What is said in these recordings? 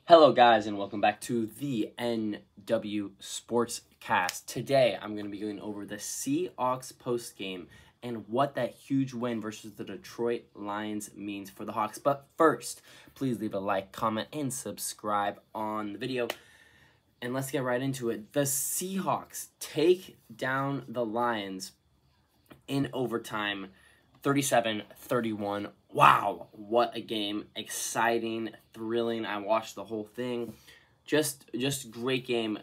Hello guys and welcome back to the NW Sportscast. Today I'm going to be going over the Seahawks postgame and what that huge win versus the Detroit Lions means for the Hawks. But first, please leave a like, comment, and subscribe on the video. And let's get right into it. The Seahawks take down the Lions in overtime, 37-31. Wow, what a game. Exciting, thrilling. I watched the whole thing. Just great game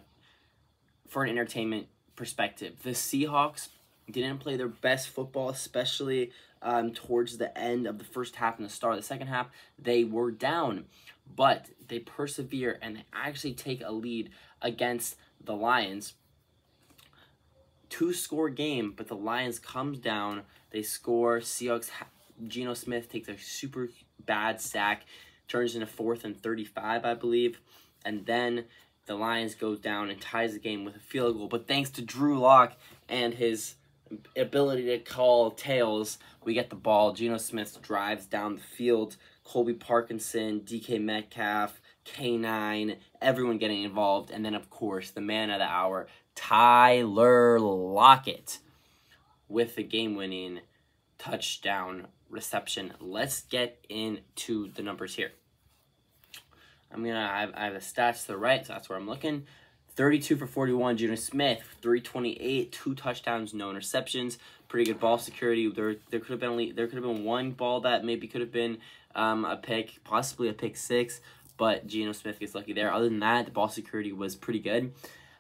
for an entertainment perspective. The Seahawks didn't play their best football, especially towards the end of the first half and the start of the second half. They were down, but they persevere and they actually take a lead against the Lions. Two-score game, but the Lions comes down. They score. Seahawks, Geno Smith takes a super bad sack, turns into 4th and 35, I believe. And then the Lions goes down and ties the game with a field goal. But thanks to Drew Lock and his ability to call tails, we get the ball. Geno Smith drives down the field. Colby Parkinson, DK Metcalf, K9, everyone getting involved. And then, of course, the man of the hour, Tyler Lockett, with the game-winning touchdown reception. Let's get into the numbers here. I have the stats to the right, so that's where I'm looking. 32 for 41, Geno Smith, 328, 2 touchdowns, no interceptions. Pretty good ball security. There could have been one ball that maybe could have been a pick, possibly a pick 6, but Geno Smith gets lucky there. Other than that, the ball security was pretty good.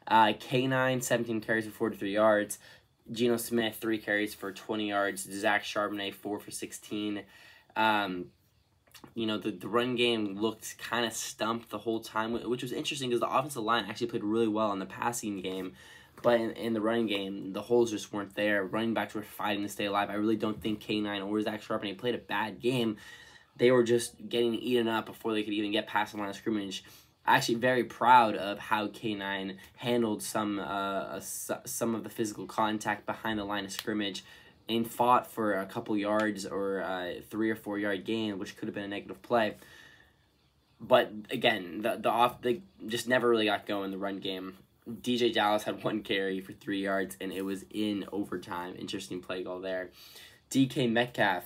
K9, 17 carries for 43 yards. Geno Smith, 3 carries for 20 yards. Zach Charbonnet, 4 for 16. The run game looked kind of stumped the whole time, which was interesting because the offensive line actually played really well in the passing game. But in the running game, the holes just weren't there. Running backs were fighting to stay alive. I really don't think K9 or Zach Charbonnet played a bad game. They were just getting eaten up before they could even get past the line of scrimmage. Actually very proud of how K9 handled some of the physical contact behind the line of scrimmage and fought for a couple yards or a 3 or 4 yard gain, which could have been a negative play. But again, they just never really got going in the run game. DJ Dallas had 1 carry for 3 yards, and it was in overtime. Interesting play call there. DK Metcalf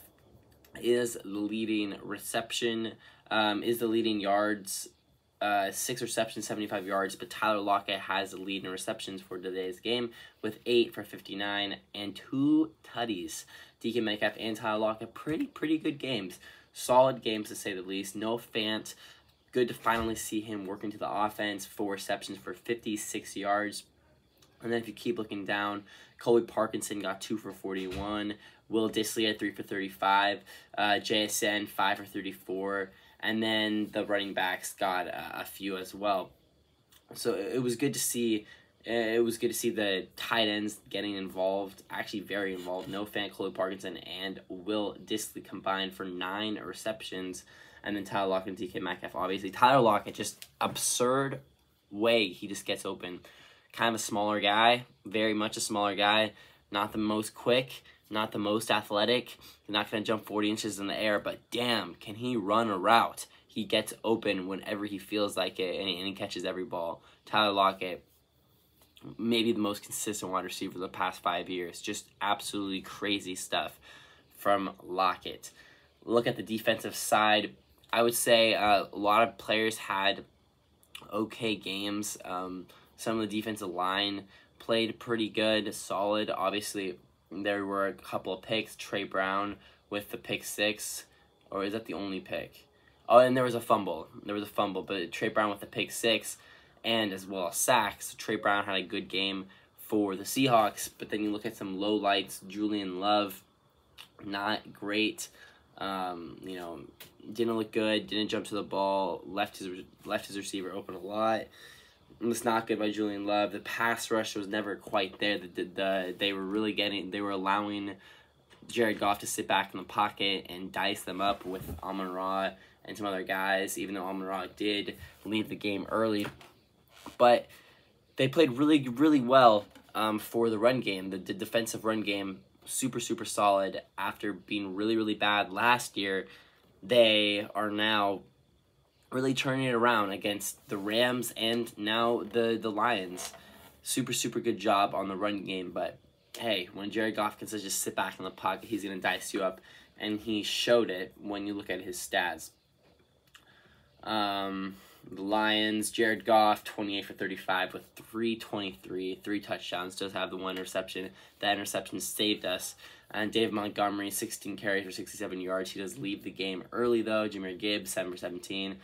is the leading yards. 6 receptions, 75 yards, but Tyler Lockett has the lead in receptions for today's game with 8 for 59 and 2 tutties. DK Metcalf and Tyler Lockett, pretty good games. Solid games to say the least. No Fant. Good to finally see him work into the offense. 4 receptions for 56 yards. And then if you keep looking down, Colby Parkinson got 2 for 41. Will Dissly had 3 for 35. JSN 5 for 34. And then the running backs got a few as well. So it was good to see. The tight ends getting involved, actually very involved. No Fant, Colby Parkinson, and Will Dissly combined for 9 receptions. And then Tyler Lockett and DK Metcalf, obviously. Tyler Lockett, just absurd way he just gets open. Kind of a smaller guy, very much a smaller guy. Not the most quick, not the most athletic. He's not going to jump 40 inches in the air, but damn, can he run a route. He gets open whenever he feels like it, and he catches every ball. Tyler Lockett, maybe the most consistent wide receiver the past 5 years. Just absolutely crazy stuff from Lockett. Look at the defensive side. I would say a lot of players had okay games. Some of the defensive line played pretty good, solid. Obviously, there were a couple of picks. Trey Brown with the pick 6, or is that the only pick? Oh, and there was a fumble. But Trey Brown with the pick 6, and as well as sacks. So Trey Brown had a good game for the Seahawks. But then you look at some low lights. Julian Love, not great. Didn't look good. Didn't jump to the ball. Left his receiver open a lot. It was not good by Julian Love. The pass rush was never quite there. They were allowing Jared Goff to sit back in the pocket and dice them up with Amon-Ra and some other guys, even though Amon-Ra did leave the game early. But they played really, really well for the run game. The defensive run game, super solid. After being really, really bad last year, they are now really turning it around against the Rams and now the Lions. Super, super good job on the run game, but hey, when Jared Goff can just sit back in the pocket, he's going to dice you up, and he showed it when you look at his stats. The Lions, Jared Goff, 28 for 35 with 323, 3 touchdowns, does have the 1 interception. That interception saved us. And Dave Montgomery, 16 carries for 67 yards. He does leave the game early, though. Jahmyr Gibbs, 7 for 17.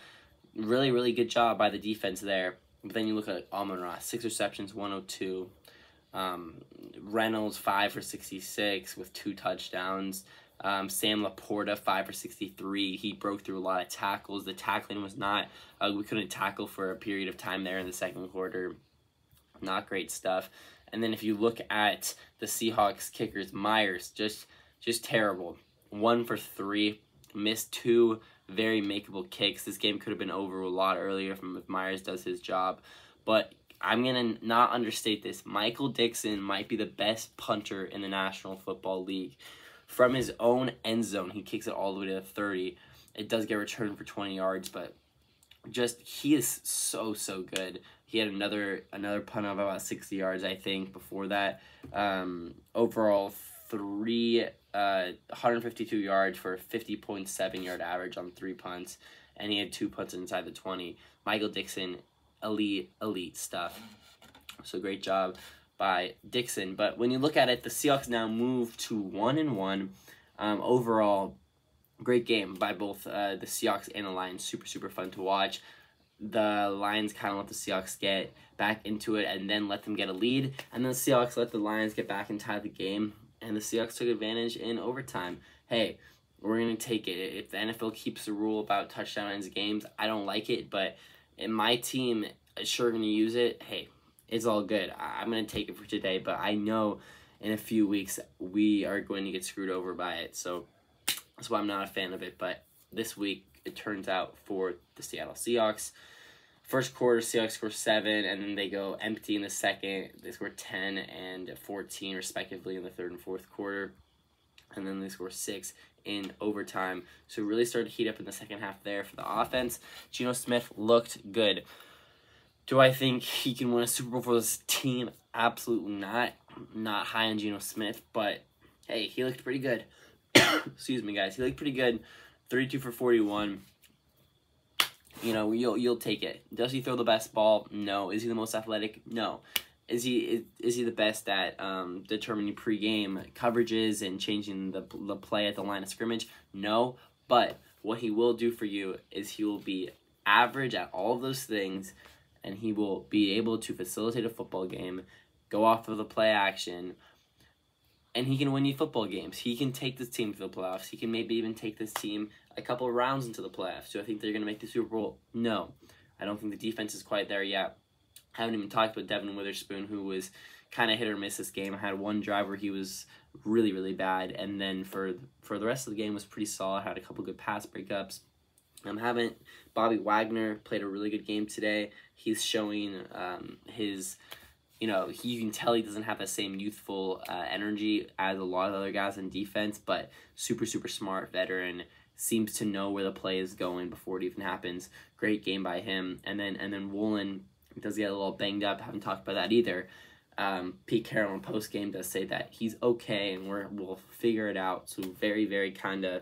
Really, really good job by the defense there. But then you look at Amon-Ra, 6 receptions, 102. Reynolds, 5 for 66 with 2 touchdowns. Sam Laporta, 5 for 63. He broke through a lot of tackles. The tackling was not, we couldn't tackle for a period of time there in the second quarter. Not great stuff. And then if you look at the Seahawks kickers, Myers, just terrible. 1 for 3, missed 2 very makeable kicks. This game could have been over a lot earlier if Myers does his job. But I'm going to not understate this. Michael Dixon might be the best punter in the National Football League. From his own end zone, he kicks it all the way to the 30. It does get returned for 20 yards, but he is so, so good. He had another punt of about 60 yards, I think, before that. Overall, 152 yards for a 50.7 yard average on 3 punts, and he had 2 punts inside the 20. Michael Dixon, elite stuff. So great job by Dixon. But when you look at it, the Seahawks now move to 1-1. Overall, great game by both the Seahawks and the Lions. Super, super fun to watch. The Lions kind of let the Seahawks get back into it and then let them get a lead. And then the Seahawks let the Lions get back and tie the game. And the Seahawks took advantage in overtime. Hey, we're going to take it. If the NFL keeps the rule about touchdowns games, I don't like it. But in my team is sure going to use it. Hey, it's all good. I'm going to take it for today, but I know in a few weeks we are going to get screwed over by it. So that's why I'm not a fan of it. But this week it turns out for the Seattle Seahawks. First quarter, Seahawks score 7, and then they go empty in the second. They score 10 and 14, respectively, in the third and fourth quarter. And then they score 6 in overtime. So it really started to heat up in the second half there for the offense. Geno Smith looked good. Do I think he can win a Super Bowl for this team? Absolutely not. Not high on Geno Smith, but hey, he looked pretty good. Excuse me, guys. He looked pretty good. 32 for 41. You know, you'll take it. Does he throw the best ball? No. Is he the most athletic? No. Is he the best at determining pregame coverages and changing the play at the line of scrimmage? No. But what he will do for you is he will be average at all of those things, and he will be able to facilitate a football game, go off of the play action, and he can win you football games. He can take this team to the playoffs. He can maybe even take this team a couple of rounds into the playoffs. Do I think they're going to make the Super Bowl? No. I don't think the defense is quite there yet. I haven't even talked about Devin Witherspoon, who was kind of hit or miss this game. I had one drive where he was really, really bad, and then for the rest of the game was pretty solid. Had a couple good pass breakups. Bobby Wagner played a really good game today. He's showing his, you can tell he doesn't have the same youthful energy as a lot of other guys in defense, but super, super smart veteran, seems to know where the play is going before it even happens. Great game by him. And then Woolen does get a little banged up. Haven't talked about that either. Pete Carroll in postgame does say that he's okay and we'll figure it out. So very, very kind of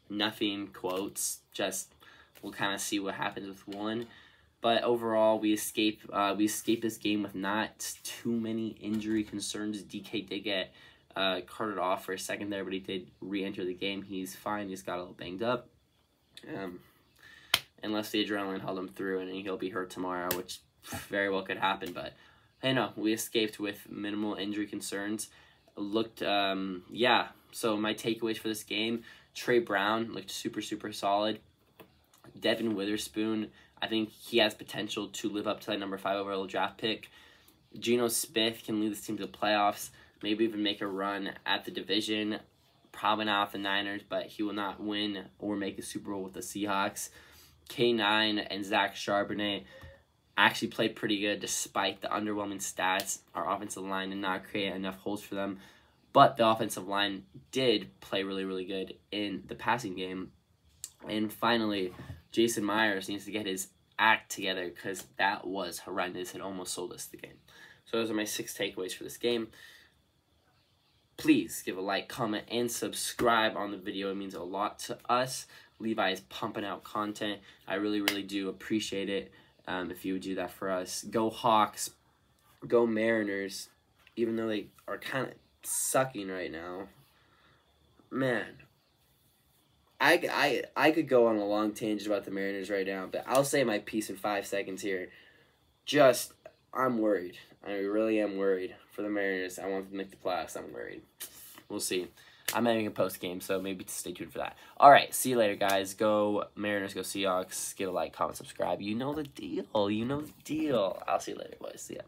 nothing quotes. Just we'll kind of see what happens with Woolen. But overall, we escape this game with not too many injury concerns. DK did get carted off for a second there, but he did re-enter the game. He's fine. He's got a little banged up. Unless the adrenaline held him through and he'll be hurt tomorrow, which very well could happen. But hey, no, we escaped with minimal injury concerns. Looked, yeah. So my takeaways for this game: Trey Brown looked super, super solid. Devin Witherspoon, I think he has potential to live up to that number 5 overall draft pick. Geno Smith can lead this team to the playoffs, maybe even make a run at the division. Probably not with the Niners, but he will not win or make a Super Bowl with the Seahawks. K9 and Zach Charbonnet actually played pretty good despite the underwhelming stats. Our offensive line did not create enough holes for them, but the offensive line did play really, really good in the passing game. And finally, Jason Myers needs to get his act together because that was horrendous. It almost sold us the game. So those are my 6 takeaways for this game. Please give a like, comment, and subscribe on the video. It means a lot to us. Levi is pumping out content. I really, really do appreciate it if you would do that for us. Go Hawks. Go Mariners. Even though they are kind of sucking right now. Man. I could go on a long tangent about the Mariners right now, but I'll say my piece in 5 seconds here. I'm worried. I really am worried for the Mariners. I want them to make the playoffs. I'm worried. We'll see. I'm having a post game, so maybe stay tuned for that. All right, see you later, guys. Go Mariners, go Seahawks. Give a like, comment, subscribe. You know the deal. You know the deal. I'll see you later, boys. See ya.